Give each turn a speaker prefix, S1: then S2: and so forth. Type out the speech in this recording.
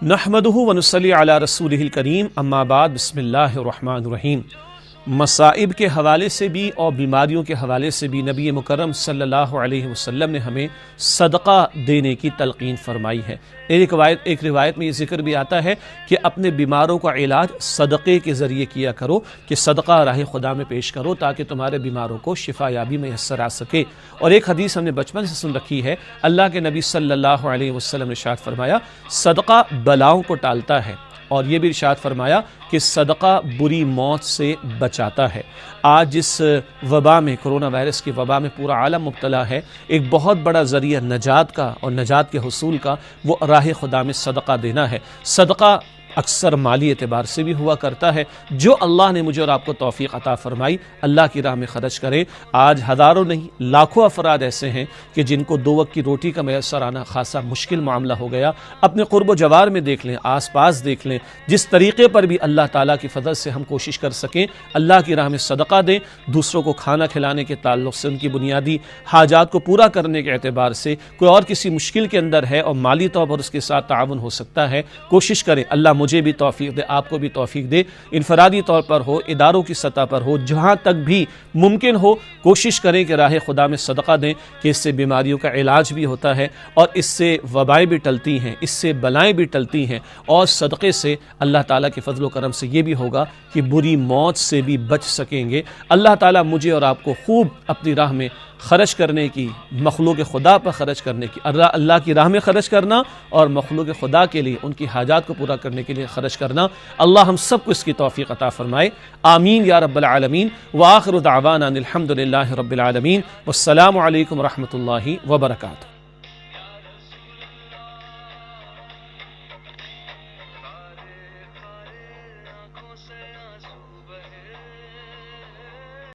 S1: نحمدہ ونصلی علی رسولہ الکریم، اما بعد، بسم اللہ الرحمن الرحیم۔ مصائب کے حوالے سے بھی اور بیماریوں کے حوالے سے بھی نبی مکرم صلی اللہ علیہ وسلم نے ہمیں صدقہ دینے کی تلقین فرمائی ہے۔ ایک روایت میں یہ ذکر بھی آتا ہے کہ اپنے بیماروں کا علاج صدقے کے ذریعے کیا کرو، کہ صدقہ راہ خدا میں پیش کرو تاکہ تمہارے بیماروں کو شفا یابی میسر آ سکے۔ اور ایک حدیث ہم نے بچپن سے سن رکھی ہے، اللہ کے نبی صلی اللہ علیہ وسلم نے ارشاد فرمایا صدقہ بلاؤں کو ٹالتا ہے، اور یہ بھی ارشاد فرمایا کہ صدقہ بری موت سے بچاتا ہے۔ آج جس وبا میں، کرونا وائرس کی وبا میں پورا عالم مبتلا ہے، ایک بہت بڑا ذریعہ نجات کا اور نجات کے حصول کا وہ راہ خدا میں صدقہ دینا ہے۔ صدقہ اکثر مالی اعتبار سے بھی ہوا کرتا ہے۔ جو اللہ نے مجھے اور آپ کو توفیق عطا فرمائی، اللہ کی راہ میں خرچ کریں۔ آج ہزاروں نہیں لاکھوں افراد ایسے ہیں کہ جن کو 2 وقت کی روٹی کا میسر آنا خاصا مشکل معاملہ ہو گیا۔ اپنے قرب و جوار میں دیکھ لیں، آس پاس دیکھ لیں، جس طریقے پر بھی اللہ تعالیٰ کی فضل سے ہم کوشش کر سکیں اللہ کی راہ میں صدقہ دیں۔ دوسروں کو کھانا کھلانے کے تعلق سے، ان کی بنیادی حاجات کو پورا کرنے کے اعتبار سے، کوئی اور کسی مشکل کے اندر ہے اور مالی طور پر اس کے ساتھ تعاون ہو سکتا ہے، کوشش کریں۔ اللہ مجھے بھی توفیق دے، آپ کو بھی توفیق دے۔ انفرادی طور پر ہو، اداروں کی سطح پر ہو، جہاں تک بھی ممکن ہو کوشش کریں کہ راہ خدا میں صدقہ دیں، کہ اس سے بیماریوں کا علاج بھی ہوتا ہے اور اس سے وبائیں بھی ٹلتی ہیں، اس سے بلائیں بھی ٹلتی ہیں، اور صدقے سے اللہ تعالیٰ کے فضل و کرم سے یہ بھی ہوگا کہ بری موت سے بھی بچ سکیں گے۔ اللہ تعالیٰ مجھے اور آپ کو خوب اپنی راہ میں خرچ کرنے کی، مخلوق خدا پر خرچ کرنے کی، اللہ کی راہ میں خرچ کرنا اور مخلوق خدا کے لیے ان کی حاجات کو پورا کرنے کے لیے خرچ کرنا، اللہ ہم سب کو اس کی توفیق عطا فرمائے، آمین یا رب العالمین۔ وآخر دعوانا الحمد للہ رب العالمین، والسلام علیکم ورحمۃ اللہ وبرکاتہ۔